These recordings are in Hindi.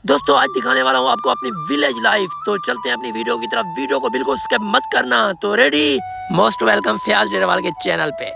दोस्तों आज दिखाने वाला हूँ आपको अपनी विलेज लाइफ। तो चलते हैं अपनी वीडियो की तरफ। वीडियो को बिल्कुल स्किप मत करना। तो रेडी, मोस्ट वेलकम फयाज डेरेवाल के चैनल पे।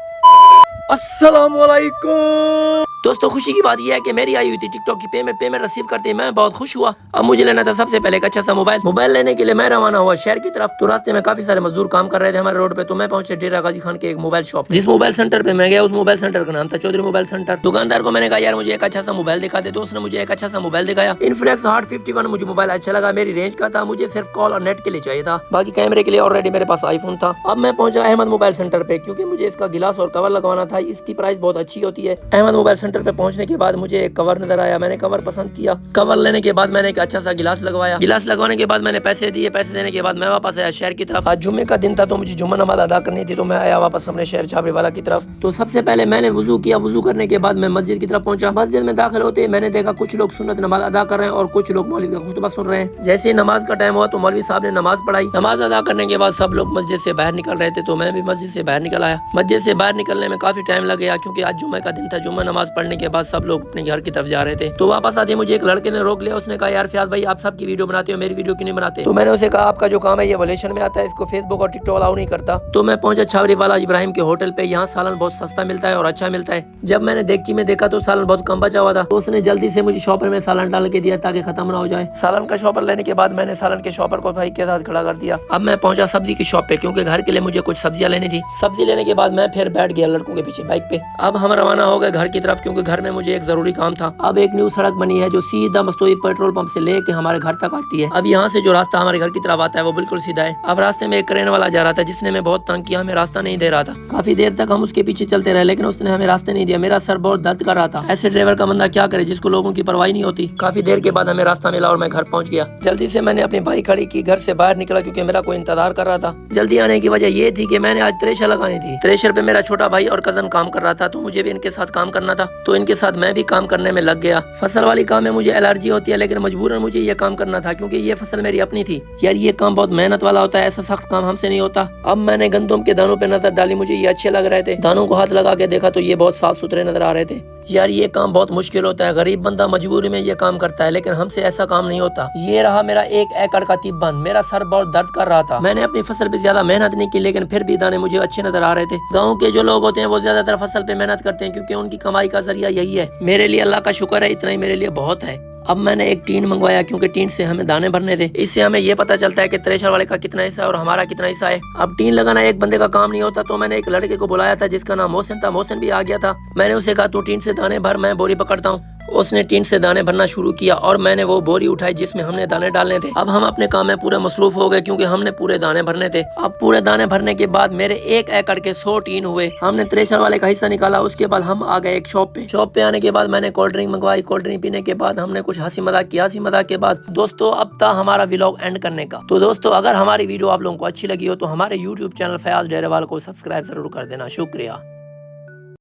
अस्सलाम वालेकुम। दोस्तों खुशी की बात यह है कि मेरी आई हुई थी टिकटॉक की पेमेंट रिसीव करते ही मैं बहुत खुश हुआ। अब मुझे लेना था सबसे पहले एक अच्छा सा मोबाइल लेने के लिए मैं रवाना हुआ शहर की तरफ। तो रास्ते में काफी सारे मजदूर काम कर रहे थे हमारे रोड पे। तो मैं पहुंचे डेरा गाजी खान के एक मोबाइल शॉप। जिस मोबाइल सेंटर पे मैं गया उस मोबाइल सेंटर का नाम था चौधरी मोबाइल सेंटर। दुकानदार को मैंने कहा यार मुझे एक अच्छा सा मोबाइल दिखा दे। तो उसने मुझे एक अच्छा सा मोबाइल दिखाया। इन्फिनिक्स हॉट 51 मुझे मोबाइल अच्छा लगा। मेरी रेंज का था, मुझे सिर्फ कॉल और नेट के लिए चाहिए था, बाकी कैमरे के लिए ऑलरेडी मेरे पास आईफोन था। अब मैं पहुंचा अहमद मोबाइल सेंटर पे क्योंकि मुझे इसका गिलास और कवर लगवाना था। इसकी प्राइस बहुत अच्छी होती है। अहमद मोबाइल सेंटर पे पहुंचने के बाद मुझे एक कवर नजर आया। मैंने कवर पसंद किया। कवर लेने के बाद मैंने एक अच्छा सा गिलास लगवाया। गिलास लगवाने के बाद मैंने पैसे दिए। पैसे देने के बाद मैं वापस आया शहर की तरफ। आज जुम्मे का दिन था तो मुझे जुम्मा नमाज अदा करनी थी। तो मैं आया वापस अपने शहर छाबड़ी वाला की तरफ। तो सबसे पहले मैंने वुजू किया। वुजू करने के बाद मैं मस्जिद की तरफ पहुंचा। मस्जिद में दाखिल होते मैंने देखा कुछ लोग सुन्नत नमाज अदा कर रहे हैं और कुछ लोग मौलवी का खुतबा सुन रहे हैं। जैसे ही नमाज का टाइम हुआ तो मौलवी साहब ने नमाज पढ़ाई। नमाज अदा करने के बाद सब लोग मस्जिद से बाहर निकल रहे थे तो मैं भी मस्जिद से बाहर निकल आया। मस्जिद से बाहर निकलने में काफी टाइम लग गया क्योंकि आज जुम्मे का दिन था। जुम्मा नमाज पढ़ने के बाद सब लोग अपने घर की तरफ जा रहे थे। तो वापस आते मुझे एक लड़के ने रोक लिया। उसने कहा यार फयाज भाई आप सबकी वीडियो बनाते हो, मेरी वीडियो क्यों नहीं बनाते? तो मैंने उसे कहा आपका जो काम है ये वोलेशन में आता है, इसको फेसबुक और टिकटॉक अलाउ नहीं करता। तो मैं पहुंचा छावरी वाला इब्राहिम के होटल पे। यहाँ सालन बहुत सस्ता मिलता है और अच्छा मिलता है। जब मैंने देगची में देखा तो सालन बहुत कम बचा हुआ था। तो उसने जल्दी से मुझे शॉपर में सालन डाल के दिया ताकि खत्म ना हो जाए। सालन का शॉपर लेने के बाद मैंने सालन के शॉपर को भाई के साथ खड़ा कर दिया। अब मैं पहुंचा सब्जी की शॉप पे क्योंकि घर के लिए मुझे कुछ सब्जियां लेनी थी। सब्जी लेने के बाद मैं फिर बैठ गया लड़कों के पीछे बाइक पे। अब हम रवाना हो गए घर की तरफ क्योंकि घर में मुझे एक जरूरी काम था। अब एक न्यू सड़क बनी है जो सीधा मस्तोई पेट्रोल पंप से लेके हमारे घर तक आती है। अब यहाँ से जो रास्ता हमारे घर की तरफ आता है वो बिल्कुल सीधा है। अब रास्ते में एक क्रेन वाला जा रहा था जिसने हमें बहुत तंग किया, हमें रास्ता नहीं दे रहा था। काफी देर तक हम उसके पीछे चलते रहे लेकिन उसने हमें रास्ते नहीं दिया। मेरा सर बहुत दर्द कर रहा था। ऐसे ड्राइवर का बंदा क्या करे जिसको लोगों की परवाही नहीं होती। काफी देर के बाद हमें रास्ता मिला और मैं घर पहुंच गया। जल्दी से मैंने अपनी बाइक खड़ी की, घर से बाहर निकला क्योंकि मेरा कोई इंतजार कर रहा था। जल्दी आने की वजह ये थी कि मैंने आज थ्रेशर लगानी थी। थ्रेशर पे मेरा छोटा भाई और कजन काम कर रहा था तो मुझे भी इनके साथ काम करना था। तो इनके साथ मैं भी काम करने में लग गया। फसल वाली काम में मुझे एलर्जी होती है लेकिन मजबूरन मुझे ये काम करना था क्योंकि ये फसल मेरी अपनी थी। यार ये काम बहुत मेहनत वाला होता है, ऐसा सख्त काम हमसे नहीं होता। अब मैंने गंदम के दानों पे नजर डाली, मुझे ये अच्छे लग रहे थे। दानों को हाथ लगा के देखा तो ये बहुत साफ सुथरे नजर आ रहे थे। यार ये काम बहुत मुश्किल होता है, गरीब बंदा मजबूरी में ये काम करता है लेकिन हमसे ऐसा काम नहीं होता। ये रहा मेरा 1 एकड़ का तिब्बन। मेरा सर बहुत दर्द कर रहा था। मैंने अपनी फसल पे ज्यादा मेहनत नहीं की लेकिन फिर भी दाने मुझे अच्छे नजर आ रहे थे। गाँव के जो लोग होते हैं वो ज्यादातर फसल पे मेहनत करते हैं क्योंकि उनकी कमाई का जरिया यही है। मेरे लिए अल्लाह का शुक्र है, इतना ही मेरे लिए बहुत है। अब मैंने एक टीन मंगवाया क्योंकि टीन से हमें दाने भरने थे। इससे हमें ये पता चलता है कि थ्रेशर वाले का कितना हिस्सा है और हमारा कितना हिस्सा है। अब टीन लगाना एक बंदे का काम नहीं होता तो मैंने एक लड़के को बुलाया था जिसका नाम मोहसिन था। मोहसिन भी आ गया था। मैंने उसे कहा तू टीन से दाने भर, मैं बोरी पकड़ता हूँ। उसने टीन से दाने भरना शुरू किया और मैंने वो बोरी उठाई जिसमें हमने दाने डालने थे। अब हम अपने काम में पूरे मसरूफ हो गए क्योंकि हमने पूरे दाने भरने थे। अब पूरे दाने भरने के बाद मेरे 1 एकड़ के 100 टीन हुए। हमने थ्रेशर वाले का हिस्सा निकाला। उसके बाद हम आ गए एक शॉप पे। शॉप पे आने के बाद मैंने कोल्ड ड्रिंक मंगवाई। कोल्ड ड्रिंक पीने के बाद हमने कुछ हंसी मजाक किया। हंसी मजाक के बाद दोस्तों अब था हमारा व्लॉग एंड करने का। तो दोस्तों अगर हमारी वीडियो आप लोगों को अच्छी लगी हो तो हमारे यूट्यूब चैनल फयाज डेरेवाल को सब्सक्राइब जरूर कर देना। शुक्रिया।